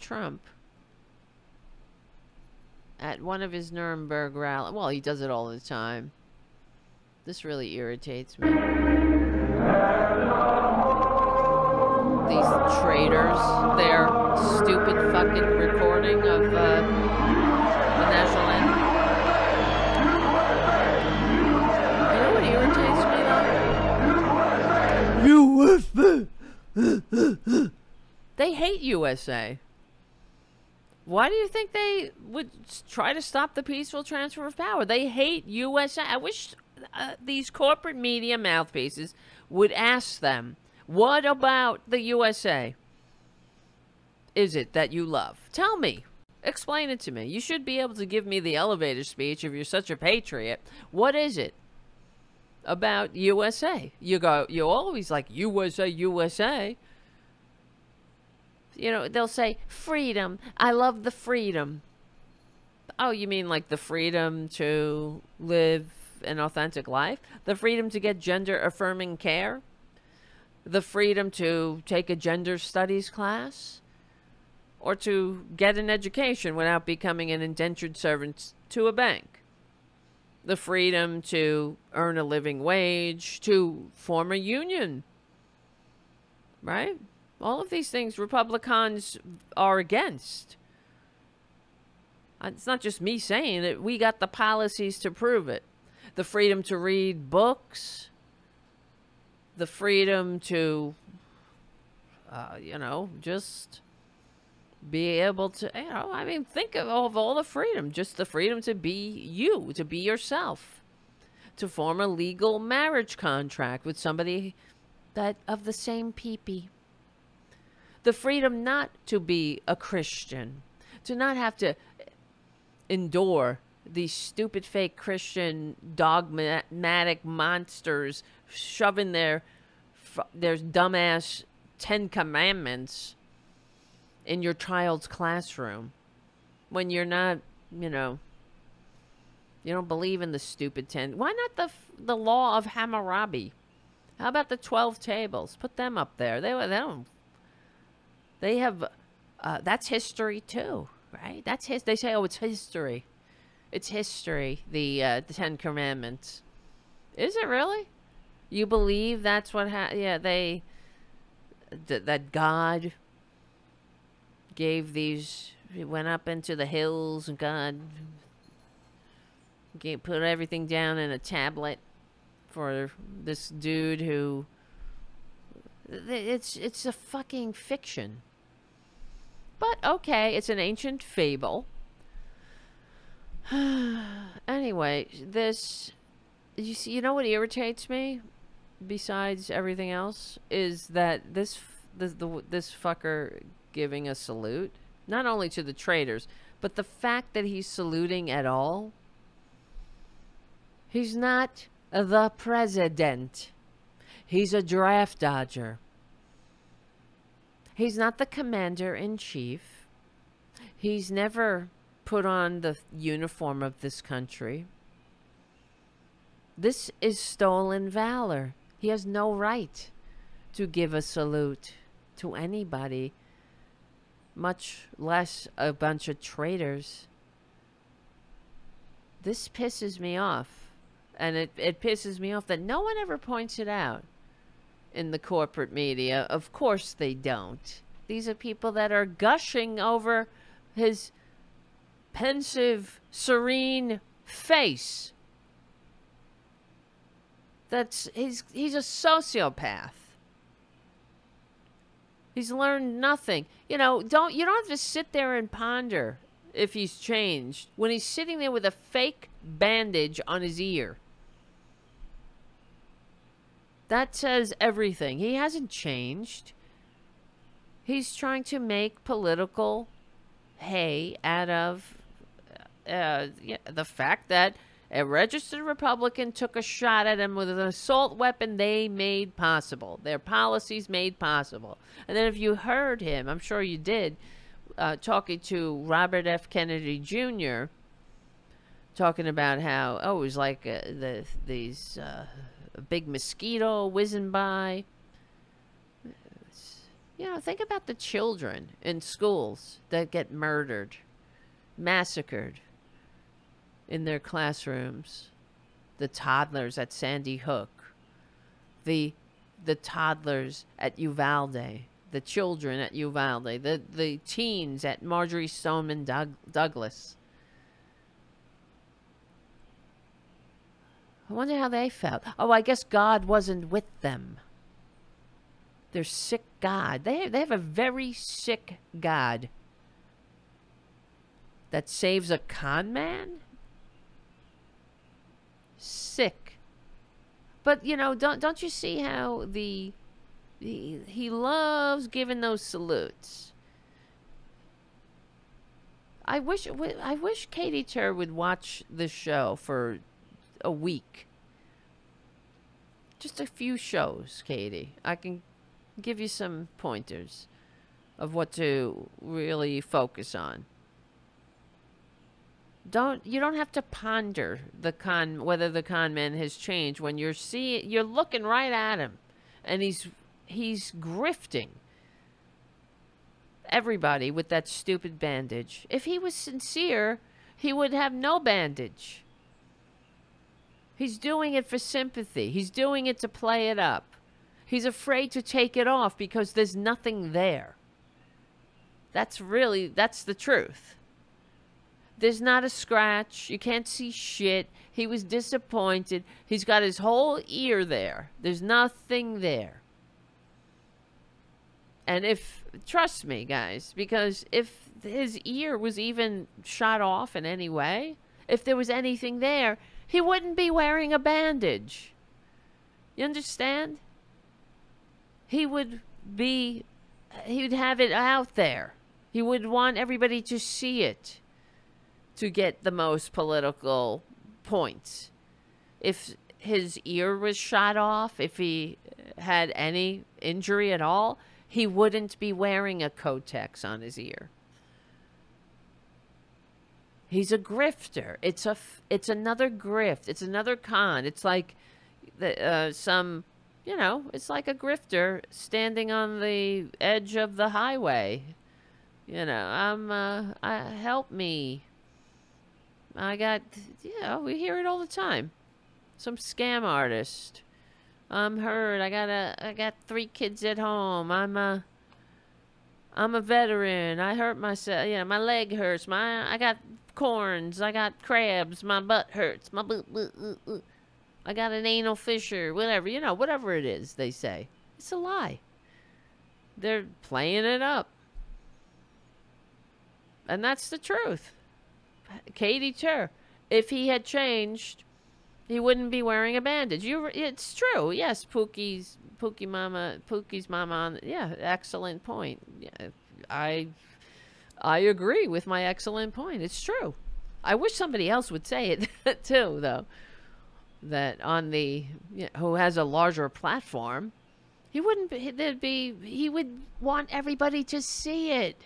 Trump at one of his Nuremberg rally. Well, he does it all the time. This really irritates me. These traitors, their stupid fucking recording of the national anthem. You know what irritates me though? USA. They hate USA. Why do you think they would try to stop the peaceful transfer of power? They hate USA. I wish these corporate media mouthpieces would ask them, what about the USA is it that you love? Tell me. Explain it to me. You should be able to give me the elevator speech if you're such a patriot. What is it about USA? You always like USA, USA. You know, they'll say, freedom. I love the freedom. Oh, you mean like the freedom to live an authentic life? The freedom to get gender-affirming care? The freedom to take a gender studies class? Or to get an education without becoming an indentured servant to a bank? The freedom to earn a living wage, to form a union? Right? All of these things Republicans are against. It's not just me saying it. We got the policies to prove it. The freedom to read books. The freedom to, you know, just be able to, you know, I mean, think of all the freedom. Just the freedom to be you, to be yourself. To form a legal marriage contract with somebody that of the same peepee. The freedom not to be a Christian, to not have to endure these stupid fake Christian dogmatic monsters shoving their dumbass 10 Commandments in your child's classroom when you're not, you know, you don't believe in the stupid 10. Why not the law of Hammurabi? How about the 12 tables? Put them up there. They don't. They have, that's history too, right? That's they say, oh, it's history. It's history, the 10 Commandments. Is it really? You believe that's what yeah, that God gave these, he went up into the hills and God put everything down in a tablet for this dude who, it's a fucking fiction. But okay, it's an ancient fable. Anyway, this, you see, you know what irritates me besides everything else is that this fucker giving a salute, not only to the traitors, but the fact that he's saluting at all. He's not the president. He's a draft dodger. He's not the commander-in-chief. He's never put on the uniform of this country. This is stolen valor. He has no right to give a salute to anybody, much less a bunch of traitors. This pisses me off. And it pisses me off that no one ever points it out in the corporate media. Of course they don't. These are people that are gushing over his pensive, serene face. He's a sociopath. He's learned nothing. You know, you don't have to sit there and ponder if he's changed when he's sitting there with a fake bandage on his ear. That says everything. He hasn't changed. He's trying to make political hay out of the fact that a registered Republican took a shot at him with an assault weapon they made possible. Their policies made possible. And then if you heard him, I'm sure you did, talking to Robert F. Kennedy Jr., talking about how, oh, it was like these... a big mosquito whizzing by. think about the children in schools that get murdered, massacred in their classrooms. The toddlers at Sandy Hook, the toddlers at Uvalde, the children at Uvalde, the teens at Marjorie Stoneman Douglas. I wonder how they felt. Oh, I guess God wasn't with them. They're sick God. They have a very sick God that saves a con man? Sick. But, don't you see how he loves giving those salutes? I wish Katie Tur would watch this show for a week. Just a few shows, Katie. I can give you some pointers of what to really focus on. You don't have to ponder whether the con man has changed when you're looking right at him, and he's grifting everybody with that stupid bandage. If he was sincere, he would have no bandage. He's doing it for sympathy. He's doing it to play it up. He's afraid to take it off because there's nothing there. That's the truth. There's not a scratch. You can't see shit. He was disappointed. He's got his whole ear there. There's nothing there. And trust me, guys, because if his ear was even shot off in any way, if there was anything there, he wouldn't be wearing a bandage. You understand? He would have it out there. He would want everybody to see it to get the most political points. If his ear was shot off, if he had any injury at all, he wouldn't be wearing a Kotex on his ear. He's a grifter. It's another grift. It's another con. It's like it's like a grifter standing on the edge of the highway. Help me. We hear it all the time. Some scam artist. I'm hurt. I got 3 kids at home. I'm a veteran. I hurt myself. My leg hurts. I got corns. I got crabs. My butt hurts. My I got an anal fissure. Whatever. Whatever it is they say. It's a lie. They're playing it up. And that's the truth. Katie Tur, if he had changed, he wouldn't be wearing a bandage. It's true. Yes, Pookie's mama. Yeah, excellent point. Yeah, I agree with my excellent point. It's true. I wish somebody else would say it too, though. That who has a larger platform, he would want everybody to see it.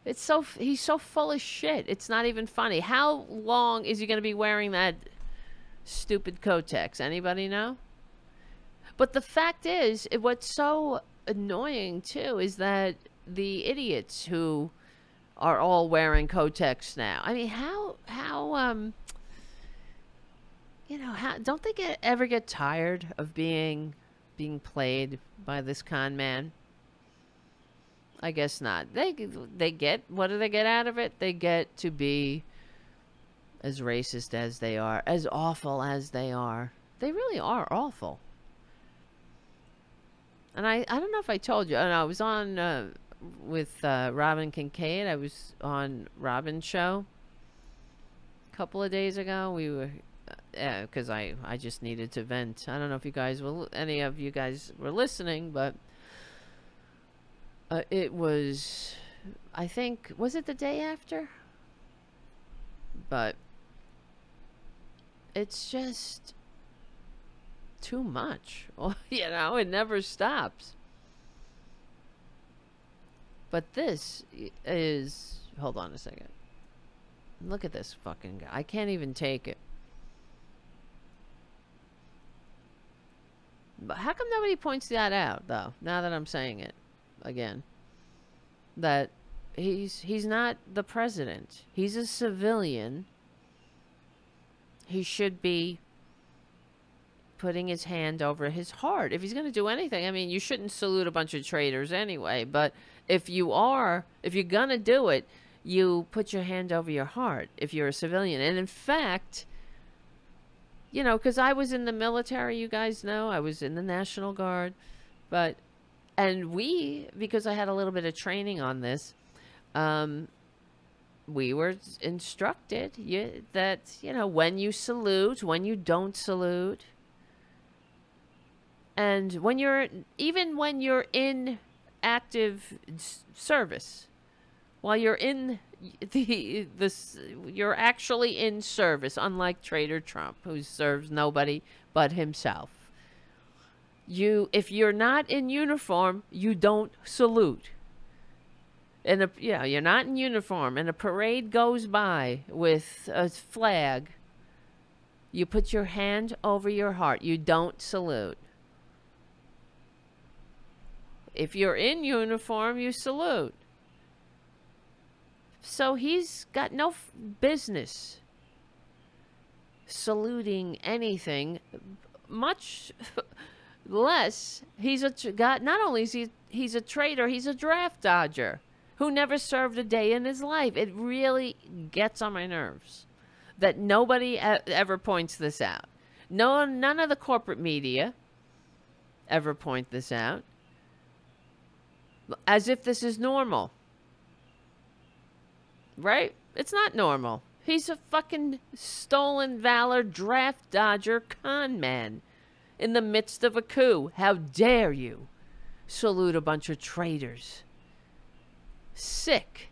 He's so full of shit. It's not even funny. How long is he going to be wearing that stupid Kotex? Anybody know? But the fact is, what's so annoying too is that the idiots who are all wearing Kotex now. I mean, how don't they ever get tired of being played by this con man? I guess not. They get, what do they get out of it? They get to be as racist as they are, as awful as they are. They really are awful. And I don't know if I told you, and I was on with Robin Kincaid. I was on Robin's show a couple of days ago. We were, because I just needed to vent. I don't know if any of you guys were listening, but it was, I think, was it the day after? But it's just too much. It never stops. But this is, hold on a second. Look at this fucking guy. I can't even take it. How come nobody points that out, though, now that I'm saying it again? That he's not the president. He's a civilian. He should be putting his hand over his heart. If he's going to do anything, I mean, you shouldn't salute a bunch of traitors anyway, but if you're going to do it, you put your hand over your heart if you're a civilian. And in fact, you know, because I was in the military, you guys know, I was in the National Guard, because I had a little bit of training on this, we were instructed that, you know, when you salute, when you don't salute, and when you're in active service, while you're in you're actually in service, unlike Traitor Trump, who serves nobody but himself. If you're not in uniform, you don't salute. You're not in uniform, and a parade goes by with a flag. You put your hand over your heart. You don't salute. If you're in uniform, you salute. So he's got no business saluting anything, much less not only is he's a traitor, he's a draft dodger who never served a day in his life. It really gets on my nerves that nobody ever points this out. None of the corporate media ever point this out, as if this is normal. Right? It's not normal. He's a fucking stolen valor, draft dodger, con man in the midst of a coup. How dare you salute a bunch of traitors? Sick.